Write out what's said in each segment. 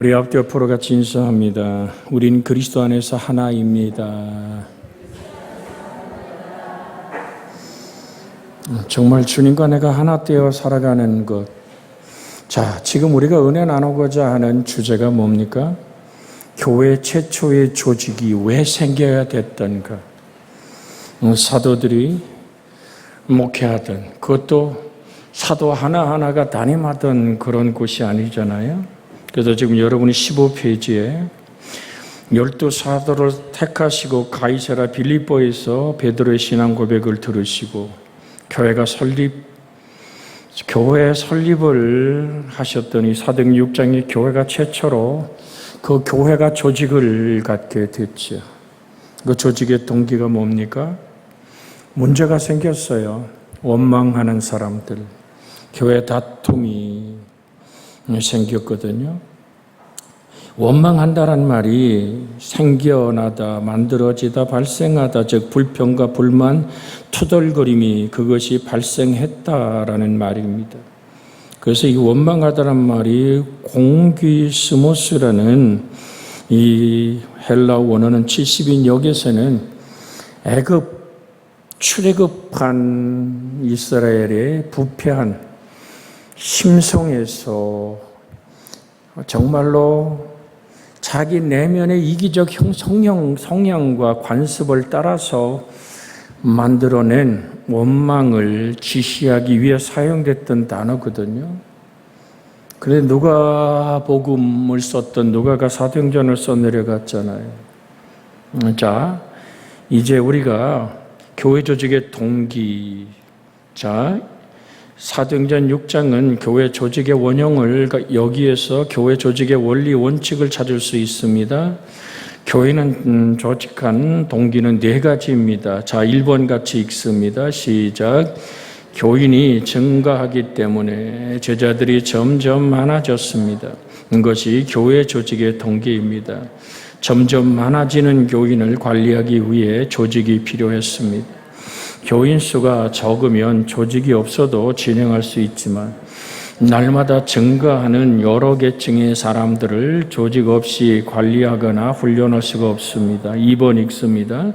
우리 앞뒤 앞으로 같이 인사합니다. 우린 그리스도 안에서 하나입니다. 정말 주님과 내가 하나 되어 살아가는 것. 자, 지금 우리가 은혜 나누고자 하는 주제가 뭡니까? 교회 최초의 조직이 왜 생겨야 됐던가? 사도들이 목회하던, 그것도 사도 하나하나가 담임하던 그런 곳이 아니잖아요. 그래서 지금 여러분이 15페이지에 12사도를 택하시고 가이사라 빌립보에서 베드로의 신앙 고백을 들으시고 교회 설립을 하셨더니 사도행전 6장에 교회가 최초로 그 교회가 조직을 갖게 됐죠. 그 조직의 동기가 뭡니까? 문제가 생겼어요. 원망하는 사람들, 교회 다툼이 생겼거든요. 원망한다란 말이 생겨나다, 만들어지다, 발생하다, 즉 불평과 불만, 투덜거림이 그것이 발생했다라는 말입니다. 그래서 이 원망하다란 말이 공귀스모스라는 이 헬라 원어는 70인 역에서는 애굽 출애굽한 이스라엘의 부패한 심성에서 정말로 자기 내면의 이기적 성향과 관습을 따라서 만들어낸 원망을 지시하기 위해 사용됐던 단어거든요. 그런데 누가복음을 썼던 누가가 사도행전을 써 내려갔잖아요. 자, 이제 우리가 교회 조직의 동기, 사도행전 6장은 교회 조직의 원형을, 여기에서 교회 조직의 원리 원칙을 찾을 수 있습니다. 교회는 조직한 동기는 4가지입니다. 자, 1번 같이 읽습니다. 시작. 교인이 증가하기 때문에 제자들이 점점 많아졌습니다. 이것이 교회 조직의 동기입니다. 점점 많아지는 교인을 관리하기 위해 조직이 필요했습니다. 교인 수가 적으면 조직이 없어도 진행할 수 있지만 날마다 증가하는 여러 계층의 사람들을 조직 없이 관리하거나 훈련할 수가 없습니다. 2번 읽습니다.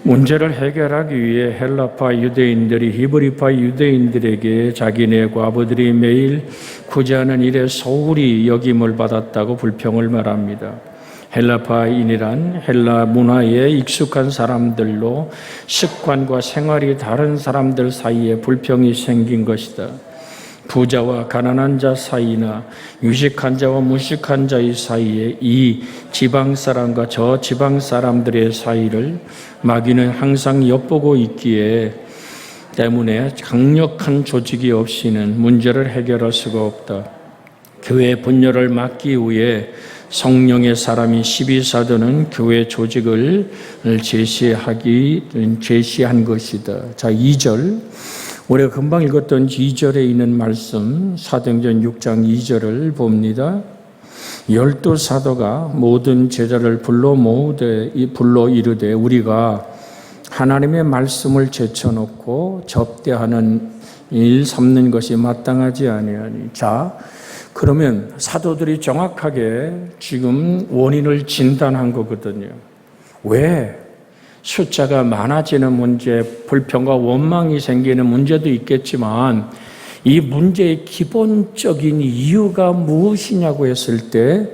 문제를 해결하기 위해 헬라파 유대인들이 히브리파 유대인들에게 자기네 과부들이 매일 구제하는 일에 소홀히 여김을 받았다고 불평을 말합니다. 헬라파인이란 헬라 문화에 익숙한 사람들로 습관과 생활이 다른 사람들 사이에 불평이 생긴 것이다. 부자와 가난한 자 사이나 유식한 자와 무식한 자의 사이에 이 지방 사람과 저 지방 사람들의 사이를 마귀는 항상 엿보고 있기에 때문에 강력한 조직이 없이는 문제를 해결할 수가 없다. 교회 분열을 막기 위해 성령의 사람인 12사도는 교회 조직을 제시한 것이다. 자, 2절. 우리가 금방 읽었던 2절에 있는 말씀, 사도행전 6장 2절을 봅니다. 12사도가 모든 제자를 불러 이르되 우리가 하나님의 말씀을 제쳐놓고 접대하는 일 삼는 것이 마땅하지 아니하니. 자, 그러면 사도들이 정확하게 지금 원인을 진단한 거거든요. 왜? 숫자가 많아지는 문제, 불평과 원망이 생기는 문제도 있겠지만 이 문제의 기본적인 이유가 무엇이냐고 했을 때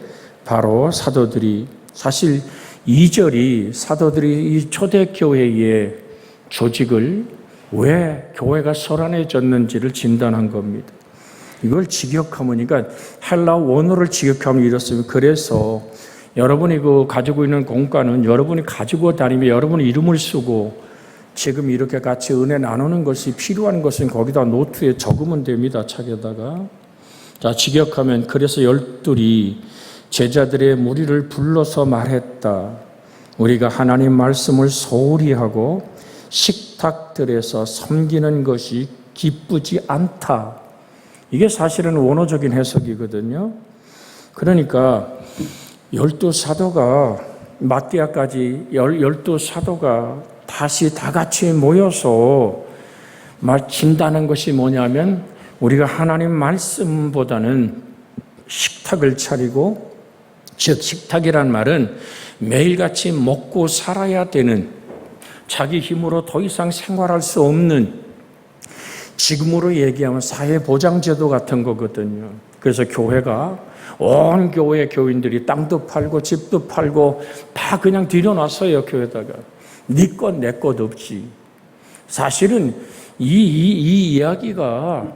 바로 사도들이, 사실 2절이 사도들이 이 초대교회의 조직을 왜 교회가 소란해졌는지를 진단한 겁니다. 이걸 직역하면, 그러니까 헬라 원어를 직역하면 이렇습니다. 그래서 여러분이 가지고 있는 공과는 여러분이 가지고 다니며 여러분의 이름을 쓰고 지금 이렇게 같이 은혜 나누는 것이 필요한 것은 거기다 노트에 적으면 됩니다. 책에다가. 자, 직역하면 그래서 12이 제자들의 무리를 불러서 말했다. 우리가 하나님 말씀을 소홀히 하고 식탁들에서 섬기는 것이 기쁘지 않다. 이게 사실은 원어적인 해석이거든요. 그러니까 12사도가 마띠아까지 12사도가 다시 다 같이 모여서 진다는 것이 뭐냐면 우리가 하나님 말씀보다는 식탁을 차리고 즉 식탁이란 말은 매일같이 먹고 살아야 되는, 자기 힘으로 더 이상 생활할 수 없는, 지금으로 얘기하면 사회보장제도 같은 거거든요. 그래서 교회가, 온 교회 교인들이 땅도 팔고 집도 팔고 다 그냥 들여놨어요. 교회다가 네 것 내 것 없이. 사실은 이 이야기가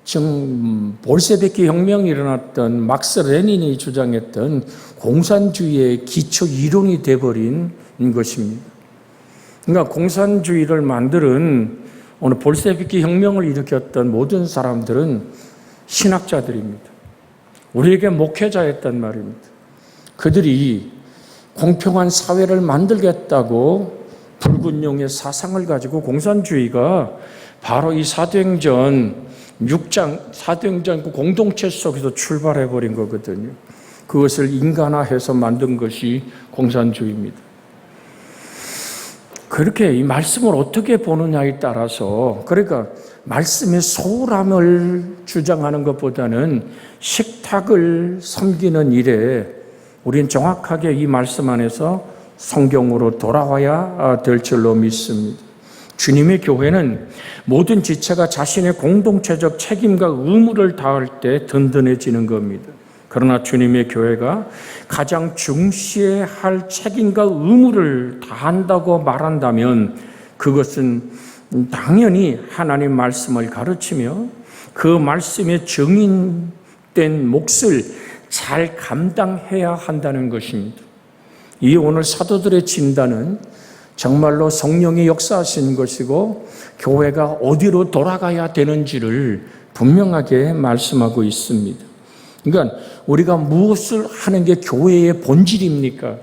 지금 볼셰비키 혁명이 일어났던 막스 레닌이 주장했던 공산주의의 기초 이론이 돼버린 것입니다. 그러니까 공산주의를 만드는 오늘 볼셰비키 혁명을 일으켰던 모든 사람들은 신학자들입니다. 우리에게 목회자였단 말입니다. 그들이 공평한 사회를 만들겠다고 붉은 용의 사상을 가지고 공산주의가 바로 이 사도행전 6장 사도행전 그 공동체 속에서 출발해버린 거거든요. 그것을 인간화해서 만든 것이 공산주의입니다. 그렇게 이 말씀을 어떻게 보느냐에 따라서, 그러니까 말씀의 소홀함을 주장하는 것보다는 식탁을 섬기는 일에 우리는 정확하게 이 말씀 안에서 성경으로 돌아와야 될 줄로 믿습니다. 주님의 교회는 모든 지체가 자신의 공동체적 책임과 의무를 다할 때 든든해지는 겁니다. 그러나 주님의 교회가 가장 중시해야 할 책임과 의무를 다한다고 말한다면 그것은 당연히 하나님 말씀을 가르치며 그 말씀에 증인된 몫을 잘 감당해야 한다는 것입니다. 이 오늘 사도들의 진단은 정말로 성령이 역사하시는 것이고 교회가 어디로 돌아가야 되는지를 분명하게 말씀하고 있습니다. 그러니까 우리가 무엇을 하는 게 교회의 본질입니까?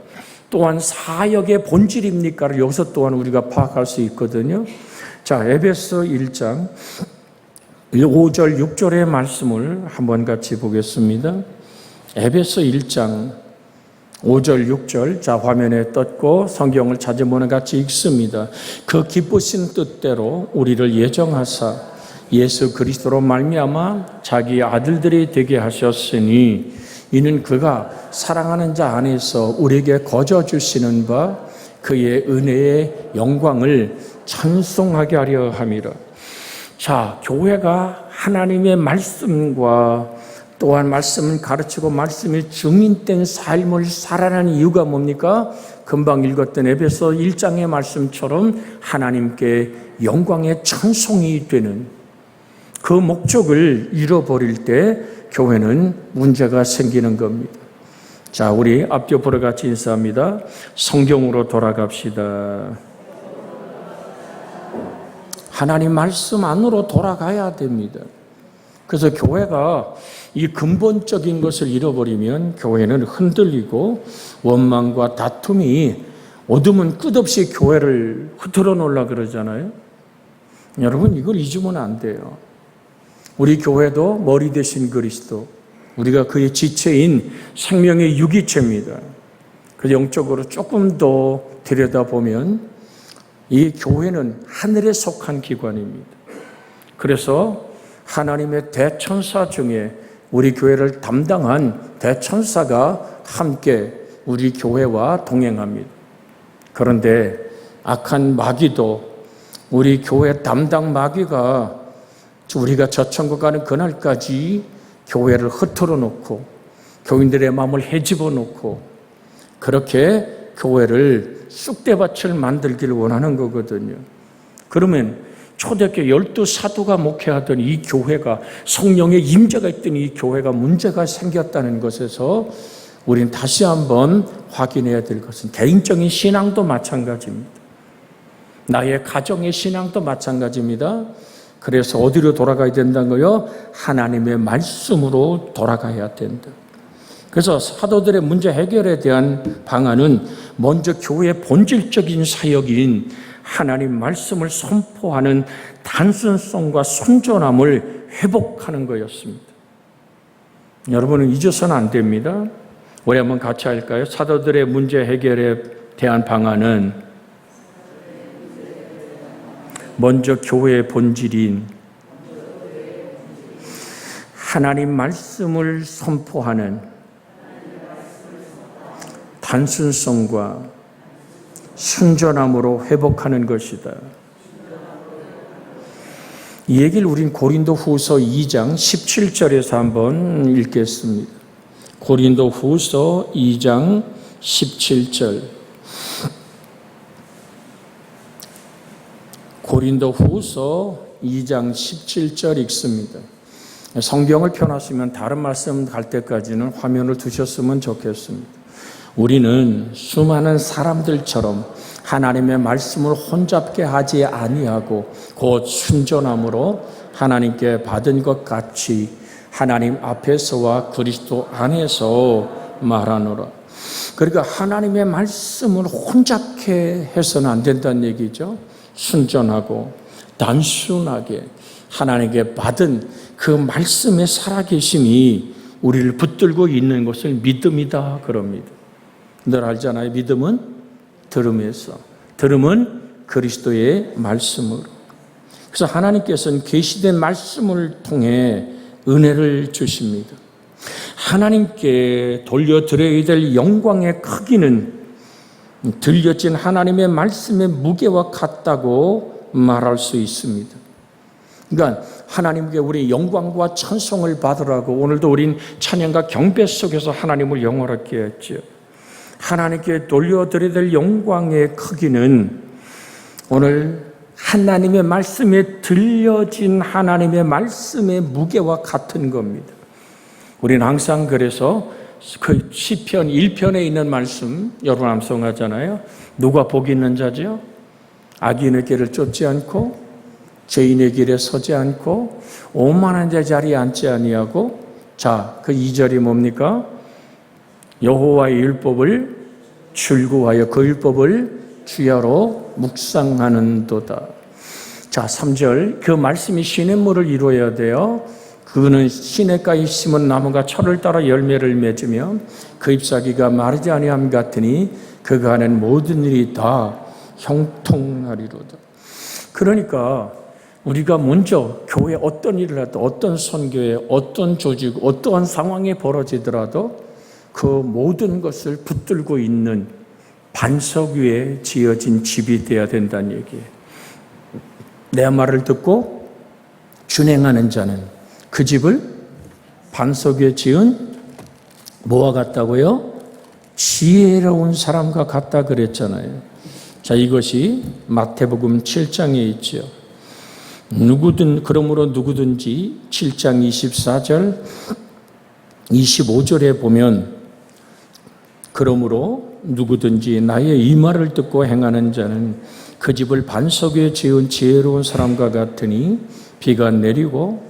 또한 사역의 본질입니까를 여기서 또한 우리가 파악할 수 있거든요. 자, 에베소 1장 5절 6절의 말씀을 한번 같이 보겠습니다. 에베소 1장 5절 6절, 자 화면에 떴고 성경을 찾으면 같이 읽습니다. 그 기쁘신 뜻대로 우리를 예정하사 예수 그리스도로 말미암아 자기 아들들이 되게 하셨으니 이는 그가 사랑하는 자 안에서 우리에게 거저 주시는 바 그의 은혜의 영광을 찬송하게 하려 함이라. 자, 교회가 하나님의 말씀과 또한 말씀을 가르치고 말씀이 증인된 삶을 살아가는 이유가 뭡니까? 금방 읽었던 에베소 1장의 말씀처럼 하나님께 영광의 찬송이 되는 그 목적을 잃어버릴 때 교회는 문제가 생기는 겁니다. 자, 우리 앞뒤로 같이 인사합니다. 성경으로 돌아갑시다. 하나님 말씀 안으로 돌아가야 됩니다. 그래서 교회가 이 근본적인 것을 잃어버리면 교회는 흔들리고 원망과 다툼이 어둠은 끝없이 교회를 흐트러 놓으려고 그러잖아요. 여러분, 이걸 잊으면 안 돼요. 우리 교회도 머리 대신 그리스도, 우리가 그의 지체인 생명의 유기체입니다. 그래서 영적으로 조금 더 들여다보면 이 교회는 하늘에 속한 기관입니다. 그래서 하나님의 대천사 중에 우리 교회를 담당한 대천사가 함께 우리 교회와 동행합니다. 그런데 악한 마귀도 우리 교회 담당 마귀가 우리가 저천국 가는 그날까지 교회를 흐트러 놓고 교인들의 마음을 헤집어 놓고 그렇게 교회를 쑥대밭을 만들기를 원하는 거거든요. 그러면 초대교회 12사도가 목회하던 이 교회가 성령의 임재가 있던 이 교회가 문제가 생겼다는 것에서 우리는 다시 한번 확인해야 될 것은 개인적인 신앙도 마찬가지입니다. 나의 가정의 신앙도 마찬가지입니다. 그래서 어디로 돌아가야 된다고요? 하나님의 말씀으로 돌아가야 된다. 그래서 사도들의 문제 해결에 대한 방안은 먼저 교회의 본질적인 사역인 하나님 말씀을 선포하는 단순성과 순전함을 회복하는 거였습니다. 여러분은 잊어서는 안 됩니다. 우리 한번 같이 할까요? 사도들의 문제 해결에 대한 방안은 먼저 교회의 본질인 하나님 말씀을 선포하는 단순성과 순전함으로 회복하는 것이다. 이 얘기를 우린 고린도 후서 2장 17절에서 한번 읽겠습니다. 고린도 후서 2장 17절. 고린도 후서 2장 17절 읽습니다. 성경을 펴놨으면 다른 말씀 갈 때까지는 화면을 두셨으면 좋겠습니다. 우리는 수많은 사람들처럼 하나님의 말씀을 혼잡게 하지 아니하고 곧 순전함으로 하나님께 받은 것 같이 하나님 앞에서와 그리스도 안에서 말하노라. 그러니까 하나님의 말씀을 혼잡게 해서는 안 된다는 얘기죠. 순전하고 단순하게 하나님께 받은 그 말씀의 살아계심이 우리를 붙들고 있는 것을 믿음이다 그럽니다. 늘 알잖아요. 믿음은 들음에서, 들음은 그리스도의 말씀으로. 그래서 하나님께서는 계시된 말씀을 통해 은혜를 주십니다. 하나님께 돌려드려야 될 영광의 크기는 들려진 하나님의 말씀의 무게와 같다고 말할 수 있습니다. 그러니까 하나님께 우리 영광과 찬송을 받으라고 오늘도 우린 찬양과 경배 속에서 하나님을 영화롭게 했죠. 하나님께 돌려드려야 될 영광의 크기는 오늘 하나님의 말씀에 들려진 하나님의 말씀의 무게와 같은 겁니다. 우리는 항상 그래서 그 시편 1편에 있는 말씀 여러분 암송하잖아요. 누가 복 있는 자죠? 악인의 길을 쫓지 않고 죄인의 길에 서지 않고 오만한 자 자리에 앉지 아니하고, 자, 그 2절이 뭡니까? 여호와의 율법을 출구하여 그 율법을 주야로 묵상하는도다. 자, 3절, 그 말씀이 시냇물을 이루어야 돼요. 그는 시냇가에 심은 나무가 철을 따라 열매를 맺으며 그 잎사귀가 마르지 아니함 같으니 그가 하는 모든 일이 다 형통하리로다. 그러니까 우리가 먼저 교회 어떤 일을 하든 어떤 선교에 어떤 조직 어떠한 상황이 벌어지더라도 그 모든 것을 붙들고 있는 반석 위에 지어진 집이 되어야 된다는 얘기예요. 내 말을 듣고 준행하는 자는 그 집을 반석 위에 지은 뭐와 같다고요? 지혜로운 사람과 같다 그랬잖아요. 자, 이것이 마태복음 7장에 있죠. 그러므로 누구든지 7장 24절 25절에 보면, 그러므로 누구든지 나의 이 말을 듣고 행하는 자는 그 집을 반석 위에 지은 지혜로운 사람과 같으니 비가 내리고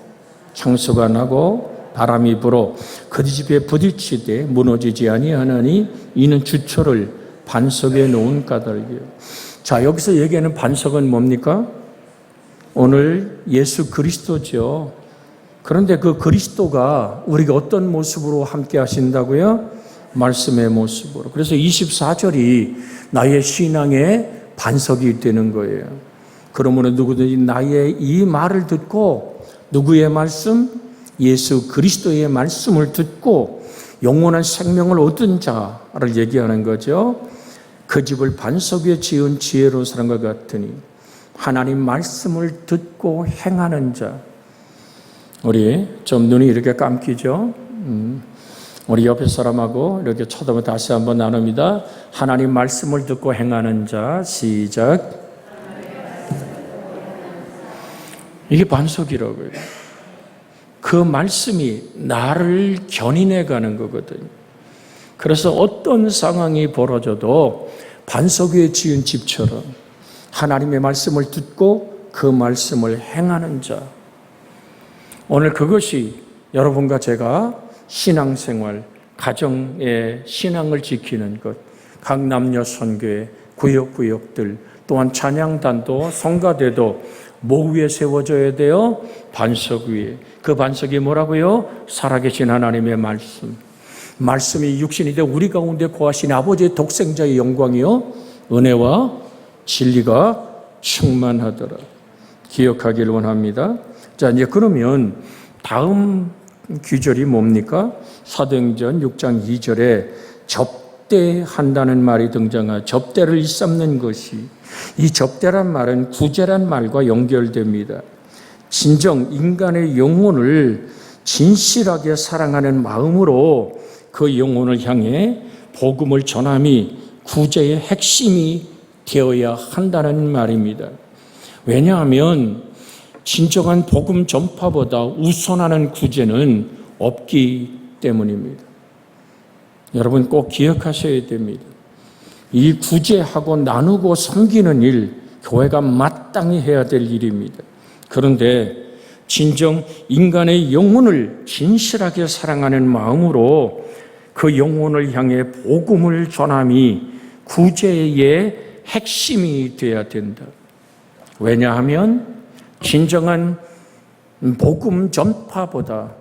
창수가 나고 바람이 불어 그 집에 부딪히되 무너지지 아니하나니 이는 주초를 반석에 놓은 까닭이요. 자, 여기서 얘기하는 반석은 뭡니까? 오늘 예수 그리스도죠. 그런데 그 그리스도가 우리가 어떤 모습으로 함께 하신다고요? 말씀의 모습으로. 그래서 24절이 나의 신앙의 반석이 되는 거예요. 그러므로 누구든지 나의 이 말을 듣고, 누구의 말씀? 예수 그리스도의 말씀을 듣고 영원한 생명을 얻은 자를 얘기하는 거죠. 그 집을 반석 위에 지은 지혜로운 사람과 같으니 하나님 말씀을 듣고 행하는 자. 우리 좀 눈이 이렇게 감기죠? 우리 옆에 사람하고 이렇게 쳐다보면 다시 한번 나눕니다. 하나님 말씀을 듣고 행하는 자. 시작. 이게 반석이라고요. 그 말씀이 나를 견인해 가는 거거든요. 그래서 어떤 상황이 벌어져도 반석 위에 지은 집처럼 하나님의 말씀을 듣고 그 말씀을 행하는 자. 오늘 그것이 여러분과 제가 신앙생활, 가정의 신앙을 지키는 것, 각 남녀 선교회, 구역구역들, 또한 찬양단도, 성가대도 목 위에 세워져야 돼요? 반석 위에. 그 반석이 뭐라고요? 살아계신 하나님의 말씀. 말씀이 육신이 되어 우리 가운데 거하신 아버지의 독생자의 영광이요, 은혜와 진리가 충만하더라. 기억하기를 원합니다. 자, 이제 그러면 다음 규절이 뭡니까? 사도행전 6장 2절에 접대한다는 말이 등장하죠. 접대를 일삼는 것이, 이 접대란 말은 구제란 말과 연결됩니다. 진정 인간의 영혼을 진실하게 사랑하는 마음으로 그 영혼을 향해 복음을 전함이 구제의 핵심이 되어야 한다는 말입니다. 왜냐하면 진정한 복음 전파보다 우선하는 구제는 없기 때문입니다. 여러분 꼭 기억하셔야 됩니다. 이 구제하고 나누고 섬기는 일, 교회가 마땅히 해야 될 일입니다. 그런데 진정 인간의 영혼을 진실하게 사랑하는 마음으로 그 영혼을 향해 복음을 전함이 구제의 핵심이 되어야 된다. 왜냐하면 진정한 복음 전파보다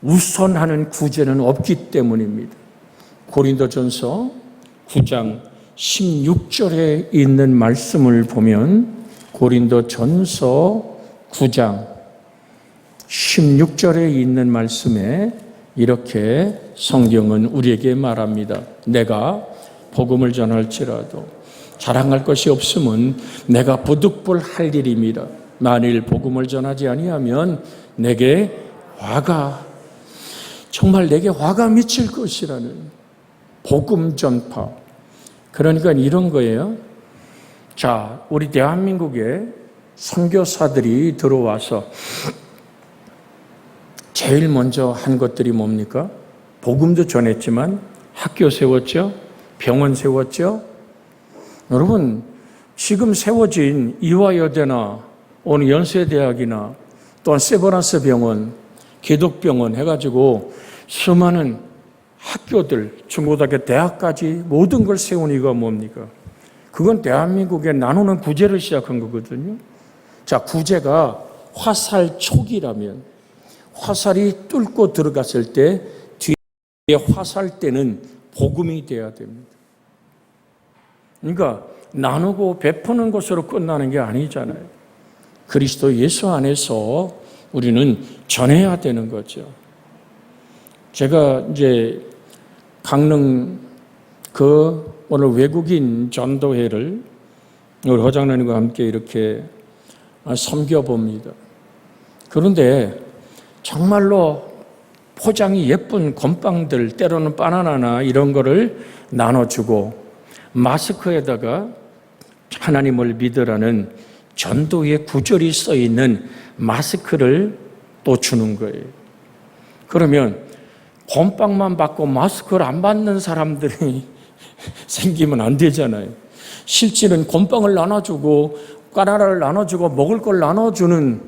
우선하는 구제는 없기 때문입니다. 고린도전서 9장 16절에 있는 말씀을 보면 고린도전서 9장 16절에 있는 말씀에 이렇게 성경은 우리에게 말합니다. 내가 복음을 전할지라도 자랑할 것이 없으면 내가 부득불할 일입니다. 만일 복음을 전하지 아니하면 내게 정말 내게 화가 미칠 것이라는 복음 전파. 그러니까 이런 거예요. 자, 우리 대한민국에 선교사들이 들어와서 제일 먼저 한 것들이 뭡니까? 복음도 전했지만 학교 세웠죠? 병원 세웠죠? 여러분, 지금 세워진 이화여대나 오늘 연세대학이나 또한 세브란스 병원, 기독병원 해가지고 수많은 학교들, 중고등학교, 대학까지 모든 걸 세운 이유가 뭡니까? 그건 대한민국에 나누는 구제를 시작한 거거든요. 자, 구제가 화살 촉이라면 화살이 뚫고 들어갔을 때 뒤에 화살대는 복음이 돼야 됩니다. 그러니까 나누고 베푸는 것으로 끝나는 게 아니잖아요. 그리스도 예수 안에서 우리는 전해야 되는 거죠. 제가 이제 강릉 오늘 외국인 전도회를 우리 허장로님과 함께 이렇게 섬겨봅니다. 그런데 정말로 포장이 예쁜 건빵들, 때로는 바나나나 이런 거를 나눠주고 마스크에다가 하나님을 믿으라는 전도의 구절이 써 있는 마스크를 또 주는 거예요. 그러면 건빵만 받고 마스크를 안 받는 사람들이 생기면 안 되잖아요. 실제는 건빵을 나눠주고 바나나를 나눠주고 먹을 걸 나눠주는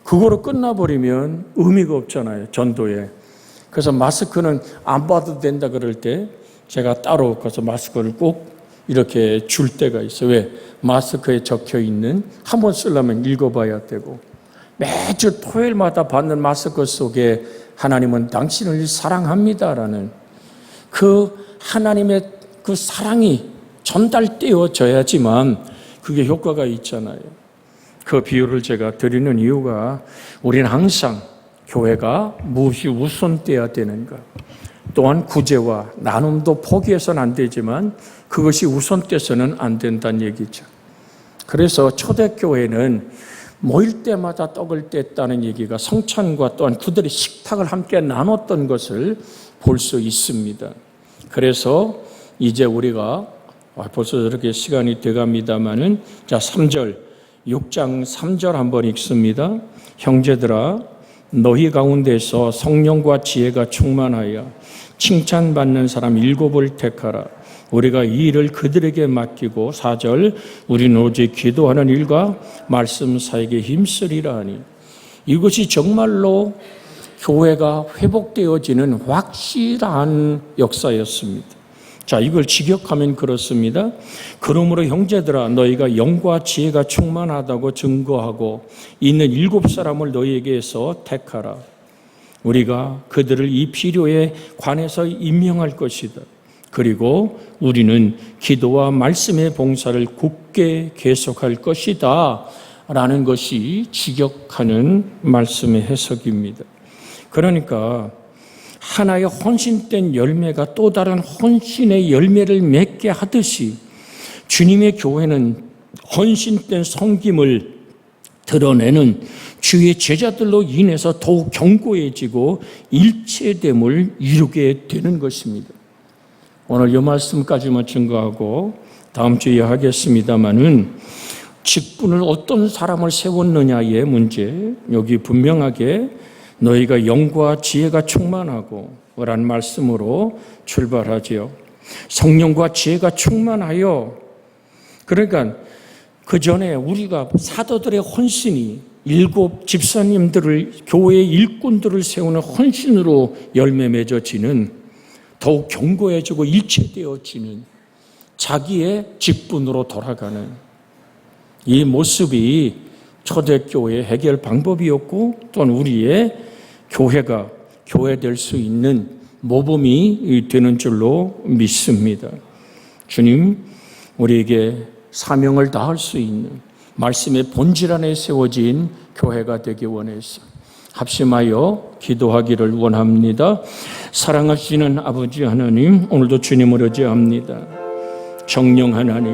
그거로 끝나버리면 의미가 없잖아요. 전도에. 그래서 마스크는 안 봐도 된다 그럴 때 제가 따로 가서 마스크를 꼭 이렇게 줄 때가 있어요. 왜? 마스크에 적혀 있는, 한번 쓰려면 읽어봐야 되고, 매주 토요일마다 받는 마스크 속에 하나님은 당신을 사랑합니다라는 그 하나님의 그 사랑이 전달되어져야지만 그게 효과가 있잖아요. 그 비유를 제가 드리는 이유가 우리는 항상 교회가 무엇이 우선돼야 되는가, 또한 구제와 나눔도 포기해서는 안 되지만 그것이 우선돼서는 안 된다는 얘기죠. 그래서 초대교회는 모일 때마다 떡을 뗐다는 얘기가 성찬과 또한 그들의 식탁을 함께 나눴던 것을 볼 수 있습니다. 그래서 이제 우리가 벌써 저렇게 시간이 돼갑니다마는 자 3절 6장 3절 한번 읽습니다. 형제들아 너희 가운데서 성령과 지혜가 충만하여 칭찬받는 사람 7을 택하라. 우리가 이 일을 그들에게 맡기고 4절 우리는 오직 기도하는 일과 말씀 사역에 힘쓰리라 하니 이것이 정말로 교회가 회복되어지는 확실한 역사였습니다. 자, 이걸 직역하면 그렇습니다. 그러므로 형제들아 너희가 영과 지혜가 충만하다고 증거하고 있는 7사람을 너희에게서 택하라. 우리가 그들을 이 필요에 관해서 임명할 것이다. 그리고 우리는 기도와 말씀의 봉사를 굳게 계속할 것이다 라는 것이 직역하는 말씀의 해석입니다. 그러니까 하나의 헌신된 열매가 또 다른 헌신의 열매를 맺게 하듯이 주님의 교회는 헌신된 섬김을 드러내는 주의 제자들로 인해서 더욱 견고해지고 일체됨을 이루게 되는 것입니다. 오늘 이 말씀까지만 증거하고 다음 주에 하겠습니다마는 직분을 어떤 사람을 세웠느냐의 문제, 여기 분명하게 너희가 영과 지혜가 충만하고 라는 말씀으로 출발하지요. 성령과 지혜가 충만하여, 그러니까 그 전에 우리가 사도들의 헌신이 7 집사님들을, 교회의 일꾼들을 세우는 헌신으로 열매 맺어지는, 더욱 견고해지고 일체되어지는 자기의 직분으로 돌아가는 이 모습이 초대교회의 해결 방법이었고, 또한 우리의 교회가 교회될 수 있는 모범이 되는 줄로 믿습니다. 주님, 우리에게 사명을 다할 수 있는 말씀의 본질 안에 세워진 교회가 되기 원해서 합심하여 기도하기를 원합니다. 사랑하시는 아버지 하나님, 오늘도 주님을 의지합니다. 성령 하나님,